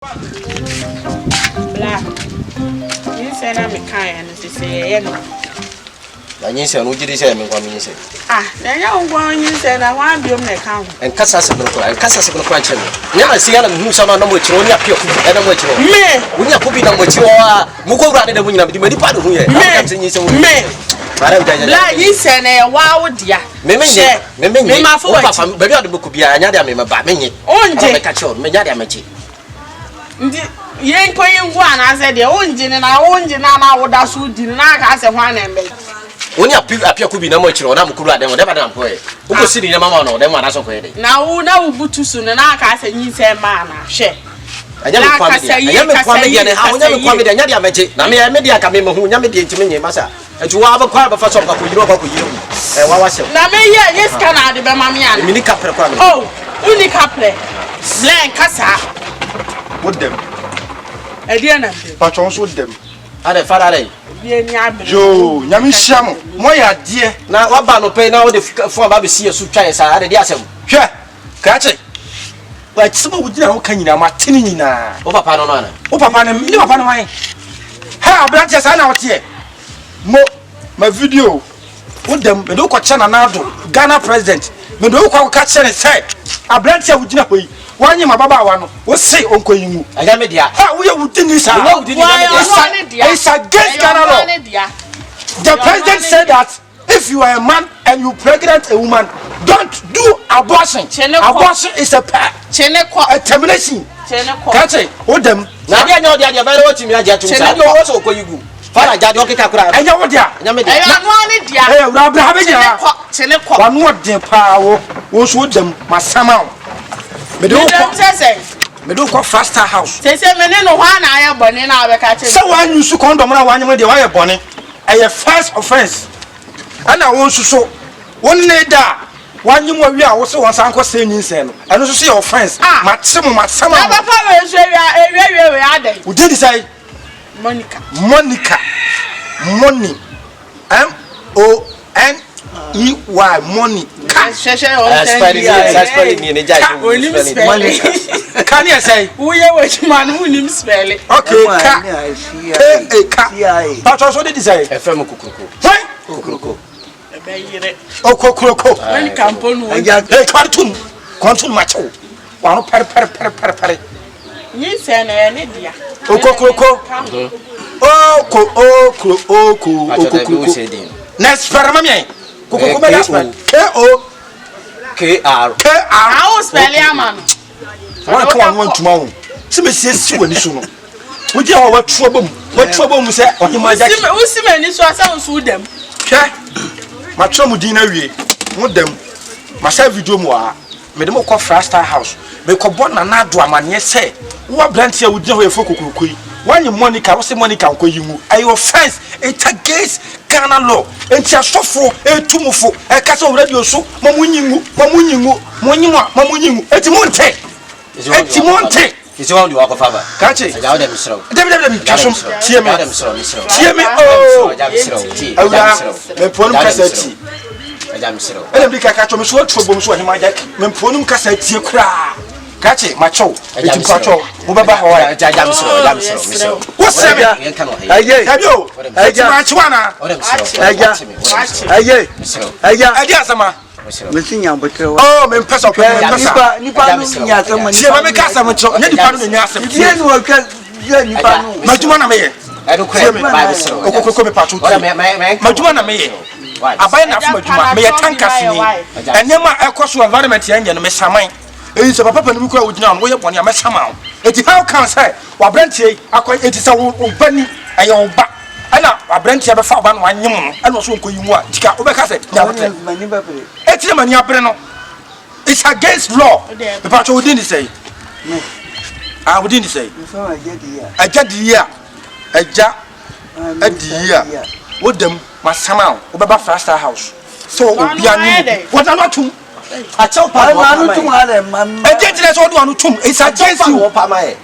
Blah. You say I'm a kind and say, you know. And you say, no, did you say, me, what you say? Ah, then you want you said I want to be on the account. And Cassas and Cassas will crunch him. Never see them who sound on which only appear to be other which me. When you put it on what you are, Mugo rather than winning, you may depart who you me. Blah, you say, wow, dear. Maybe my father, but the book could be another member, but me. Oh, catch on, me, Yadamachi. You ain't paying one. I said, the own gin and our own gin, and I would have sued in as a one and make. When you appear could be no much or I'm cool at them, whatever I'm going. Who was sitting in a mamma or them one as a way. Now, now, but too soon, and I can't say you say, man, share. I never quite and how never quite a Yadia magic. I mean, I made a coming who never did to me, Massa. And to have a crab of a song of you. And what was it? Now, yes, can I be Mamma? Mini couple. Oh, only couple. Blank Cassa. With them. I didn't. But also with them. Are the father? Joe, Yamisham, my dear. Now, what about pay now the form of the sea of Suchans? I had the answer. Here, catch it. Like someone would know, can you know, Martinina? Over Panona. Over Panama. How about just an out here? My video. With them, the local channel now, Ghana president. The local catch and say, I blend here with you. One year, my Baba one was say, Uncle you. I am media. How we would do this? It's against Ghana law. The president said that if you are a man and you pregnant a woman, don't do abortion. Abortion is a termination. Can't say, hold them. Now, I know they are very much in your jet. You also call you. Father, Jadok, I know what they are. One more dear power was with them, my summer. Me do call faster house. Say me no one I am born in our catch. So one you should condom one with the wire bonnet. I first offense. And I want to show one later. One you more we are also once uncle saying insane. And also see offense. Maximum. Who did say Monica. Money. M-O-N-E-Y. Money. Can you say we are which man who names spell it? Okay, but also did say a firm cuckoo. Oh, Coco, when Campon, I got a cartoon, consul macho. One per. You say, Lydia. Oh, Coco. Next for mammy. K-R. How spell your man? One tomorrow. See me say when you soon. Would you have what trouble? What trouble we say on my jacket? Who see me sounds with them? My trouble dinner, with them. Myself, you do more. Madame call Faster House. Make a bon and not do a man, yes, say. What branch here would you have for Kuku? When you Monica, what's the Monica? I offense it's against Ghana law. And just so for a tumufo, a castle radio so, Mamuningu, it's Monte. It's all you are, father. Catch it. Catch it, my chow. It's macho. What's it's a papa and we go down way upon your mess amount. It's how can say, what Brenty, it is a bunny, a young back. I know, a Brenty ever found one young, and also you want to get over cassette. It's a mania breno. It's against law. The patch wouldn't say. I wouldn't say. I get the year. A dear. With them, my summer, over Faster House. So, what I'm not to. I tell Papa, I get it as all one tomb. It's against you,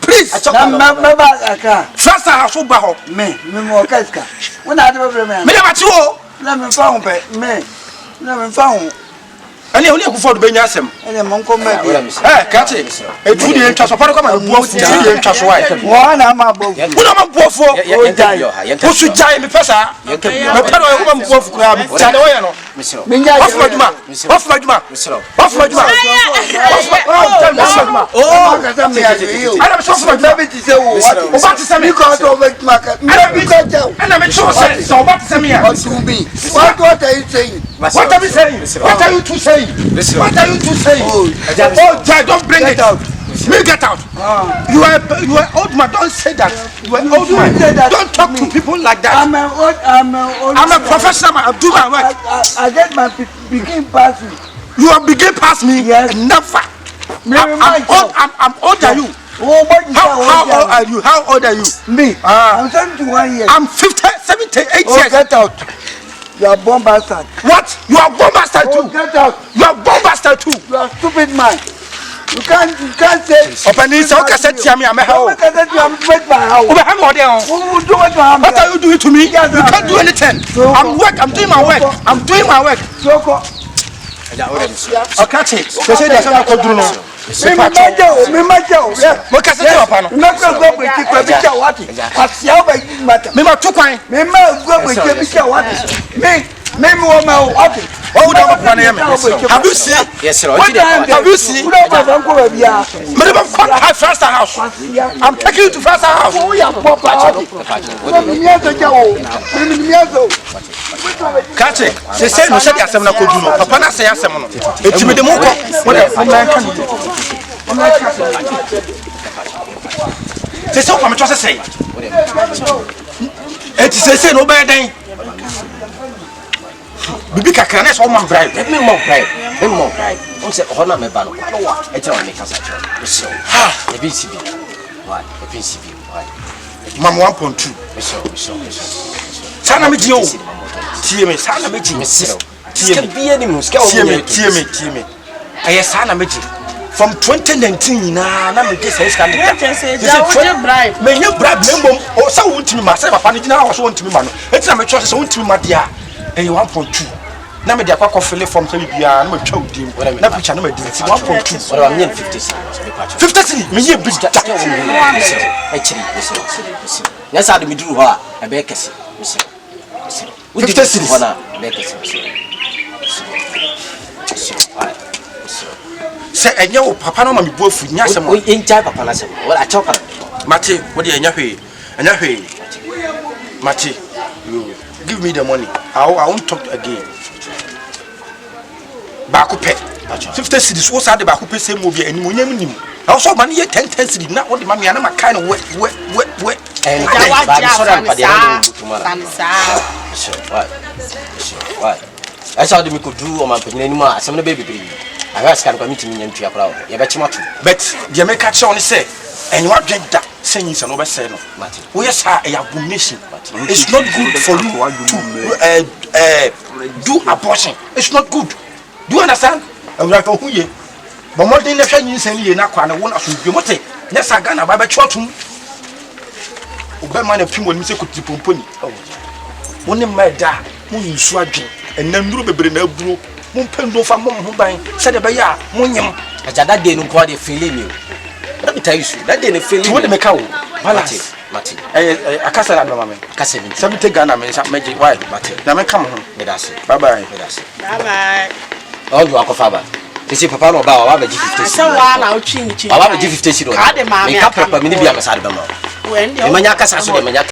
please. First, I shall bow me, Casca. When I never remember, let me found me, never found. ani oni akufo do benya asem ene monko ma kati etu de ntwa so pare kwa ma buo fu de ntwa so wa wo na ma bo una ma buo fu o jai o su jai me pesa me pere o ma buo fu kra me tane wo ye no minja ofu maduma ofu maduma ofu maduma oh kata me ayo ana me so ofu maduma be ti se wo o ba ti se me ko to me maka ana me ko ja ana me so se so ba ti se me ya what are you saying? What are you saying? What are you two saying? What are you two saying? Oh, Jai, don't bring it out. Me get out. You are old man. Don't say that. You are old man. Don't talk to people like that. I'm a professional man. I do my work. I get my begin past me. You are begin past me? Yes. Never. I'm old than you. How old are you? How old are you? Me. I'm 71 years. I'm 78 years. Get out. You are bomb bastard. What? You are bomb bastard too. Get out. You are bomb bastard too. You are stupid man. You can't say. Open so cassette me. I'm a how. I'm break my house. What are you doing to me? You can't do anything. I'm doing my work. I'm doing my work. Okay, so say there's something called Bruno. Me majo. Mo cassette you upon. No go with you be what? Asia ba matter. Me ma to kwan. Me ma go with you be what? Me woman what? Oh, don't want to have you seen? Yes, sir. Have you seen? Me never come to first house. I'm taking you to first house. Oh, yeah, papa. Catch it. They say no say asem na kodu no. Papa na say asem no. Etimi de mo ko. What man can do? They say come to say. Eti say no be den. Bibi kakra na so man bribe. Me mo bribe. On say hona me ba no. E tell me kasa cho. So, e bi CB. Why? E bi CB. Why? Mam 1.2. So. Sana me dio. Tie me sana me dio. Tie me. Aye sana me dio. From 2019 na me dey say scandal. Bribe. Me nye bribe me mbom. O sa wontimi ma say papa ne gina ho so wontimi ma no. Enti na me cho say wontimi ma dia. Aye 1.2. Na me dey akwa file form say bia na me twa odim. Na picture na me dey 1.2. What am 50 cents. 50 cents me ye big da. E chiri. Yes, I do me do ha. E be kese. 50 cents. Hona be kese. Say enye wo papa no ma me buafu nya asem. O enjai papa na asem. What a choka. Mate, what dey enya hwe? Mate, you give me the money. I won't talk again. Baako pe 50 cedis wo sa de baako pe sem obi ani monyam nim na wo so ma ne ye 10 cedis na wo de ma me na ma kai no we and why I saw the me could do on my penny anymore some baby I ask can come to me and to crowd you bet you much but the make catch on say and what drink that saying is no be say no we yes a abomination it's not good for you to do abortion. It's not good. Do you understand? I'm like oh ye but more than the thing say ye na kwa na won aso bi mote yes aga na ba be chwotum obema na pim woni se kuti pomponi woni meda mo yisu adwen enanduro bebre na aburo mo mpendo fa mo ho ban se de be ya mo nyem ajada de no ko de feeling me let me tell you that de no feeling what make out balance Mati akasa na mama me akasa 70 Ghana me meje why Mati na me come ho me das bye bye oh you akofa ba ese papa no ba wa ba gi 50 so wa na otwi nchi wa ba gi 50 cedi o me ka papa me ni bia me sa de ba ma when e manya akasa so de manya